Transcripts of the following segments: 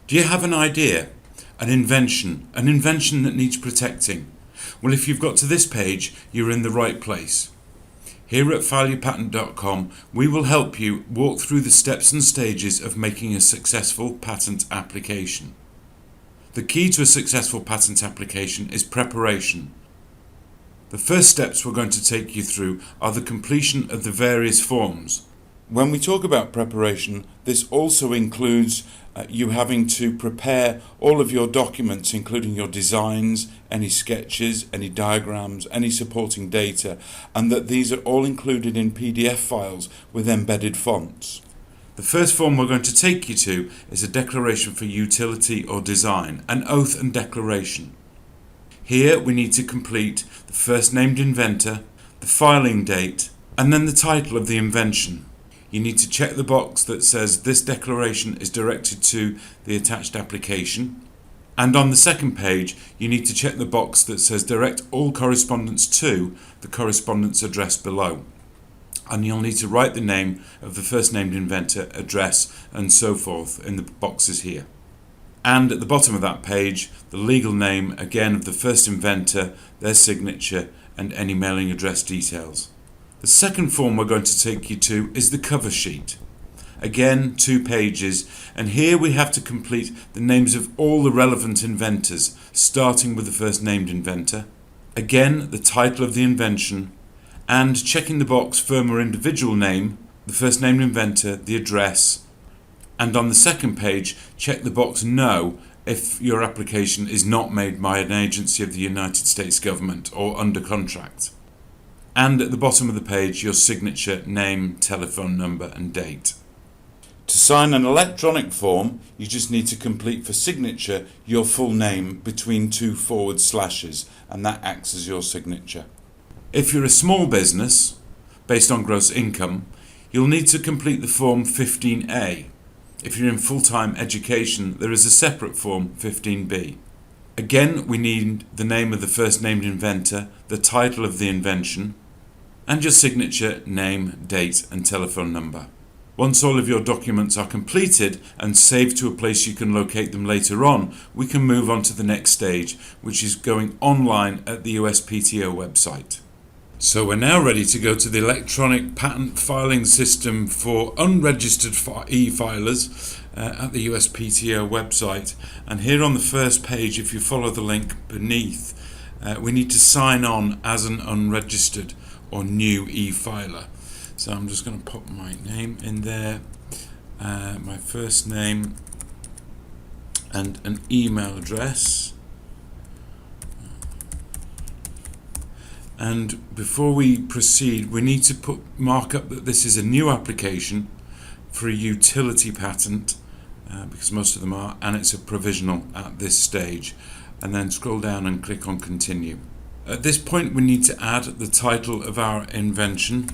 Do you have an idea, an invention that needs protecting? Well, if you've got to this page, you're in the right place. Here at fileurpatent.com, we will help you walk through the steps and stages of making a successful patent application. The key to a successful patent application is preparation. The first steps we're going to take you through are the completion of the various forms. When we talk about preparation, this also includes you having to prepare all of your documents, including your designs, any sketches, any diagrams, any supporting data, and that these are all included in PDF files with embedded fonts. The first form we're going to take you to is a declaration for utility or design, an oath and declaration. Here we need to complete the first named inventor, the filing date, and then the title of the invention. You need to check the box that says this declaration is directed to the attached application. And on the second page, you need to check the box that says direct all correspondence to the correspondence address below. And you'll need to write the name of the first named inventor, address, and so forth in the boxes here. And at the bottom of that page, the legal name again of the first inventor, their signature, and any mailing address details. The second form we're going to take you to is the cover sheet. Again, 2 pages, and here we have to complete the names of all the relevant inventors, starting with the first named inventor. Again, the title of the invention, and checking the box firm or individual name, the first named inventor, the address, and on the second page, check the box no if your application is not made by an agency of the United States government or under contract. And at the bottom of the page, your signature, name, telephone number and date. To sign an electronic form, you just need to complete for signature your full name between 2 forward slashes, and that acts as your signature. If you're a small business, based on gross income, you'll need to complete the form 15A. If you're in full-time education, there is a separate form 15B. Again, we need the name of the first named inventor, the title of the invention, and your signature, name, date and telephone number. Once all of your documents are completed and saved to a place you can locate them later on, we can move on to the next stage, which is going online at the USPTO website. So we're now ready to go to the electronic patent filing system for unregistered e-filers at the USPTO website. And here on the first page, if you follow the link beneath, we need to sign on as an unregistered or new e-filer. So I'm just going to pop my name in there, my first name and an email address. And before we proceed, we need to mark up that this is a new application for a utility patent, because most of them are, and it's a provisional at this stage. And then scroll down and click on continue. At this point, we need to add the title of our invention.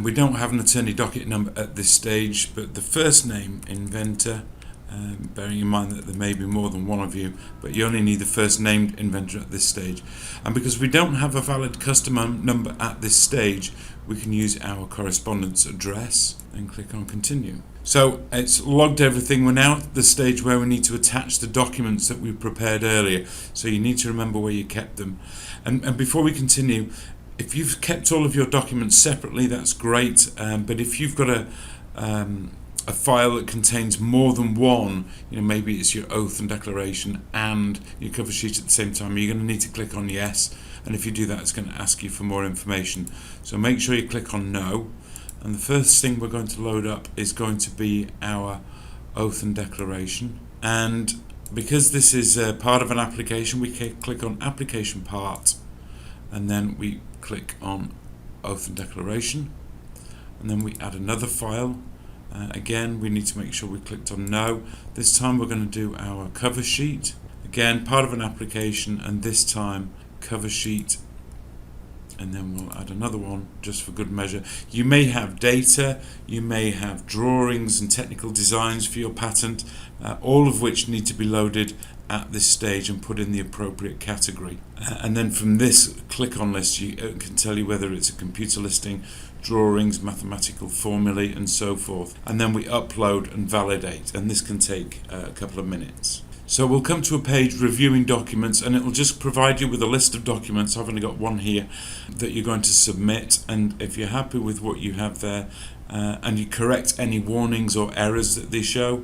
We don't have an attorney docket number at this stage, but the first name, inventor, bearing in mind that there may be more than one of you, but you only need the first named inventor at this stage. And because we don't have a valid customer number at this stage, we can use our correspondence address and click on continue. So it's logged everything. We're now at the stage where we need to attach the documents that we prepared earlier. So you need to remember where you kept them. And before we continue, if you've kept all of your documents separately, that's great. But if you've got a file that contains more than one, maybe it's your oath and declaration and your cover sheet at the same time, you're going to need to click on yes. And if you do that, it's going to ask you for more information. So make sure you click on no. And the first thing we're going to load up is going to be our oath and declaration. And because this is part of an application, we can click on application part, and then we click on oath and declaration, and then we add another file. Again, we need to make sure we clicked on no. This time we're going to do our cover sheet. Again, part of an application, and this time cover sheet, and then we'll add another one just for good measure. You may have data, you may have drawings and technical designs for your patent, all of which need to be loaded at this stage and put in the appropriate category. And then from this click on list, it can tell you whether it's a computer listing, drawings, mathematical formulae, and so forth. And then we upload and validate, and this can take a couple of minutes. So we'll come to a page reviewing documents, and it will just provide you with a list of documents. I've only got one here that you're going to submit, and if you're happy with what you have there and you correct any warnings or errors that they show,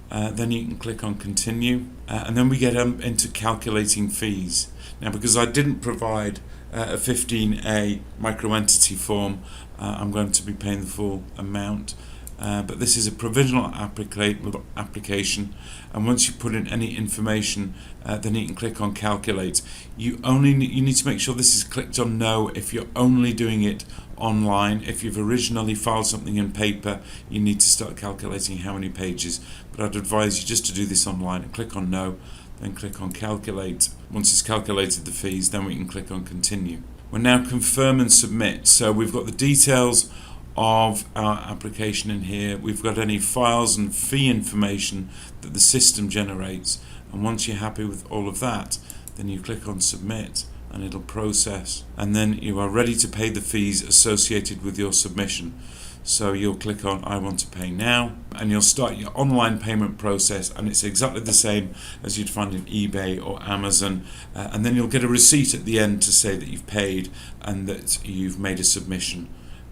then you can click on continue, and then we get into calculating fees. Now, because I didn't provide a 15A microentity form, I'm going to be paying the full amount. But this is a provisional application, and once you put in any information, then you can click on calculate. You need to make sure this is clicked on no if you're only doing it online. If you've originally filed something in paper, you need to start calculating how many pages, but I'd advise you just to do this online and click on no, then click on calculate. Once it's calculated the fees, then we can click on continue. We're now confirm and submit, so we've got the details of our application in here. We've got any files and fee information that the system generates, and once you're happy with all of that, then you click on submit and it'll process, and then you are ready to pay the fees associated with your submission. So you'll click on I want to pay now, and you'll start your online payment process, and it's exactly the same as you'd find in eBay or Amazon, and then you'll get a receipt at the end to say that you've paid and that you've made a submission.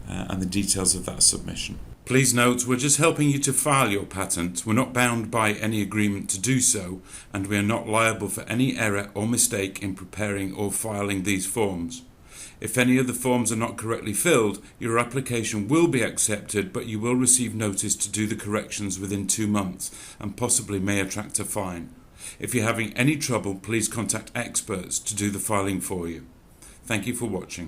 And the details of that submission. Please note, we're just helping you to file your patent. We're not bound by any agreement to do so, and we are not liable for any error or mistake in preparing or filing these forms. If any of the forms are not correctly filled, your application will be accepted, but you will receive notice to do the corrections within 2 months and possibly may attract a fine. If you're having any trouble, please contact experts to do the filing for you. Thank you for watching.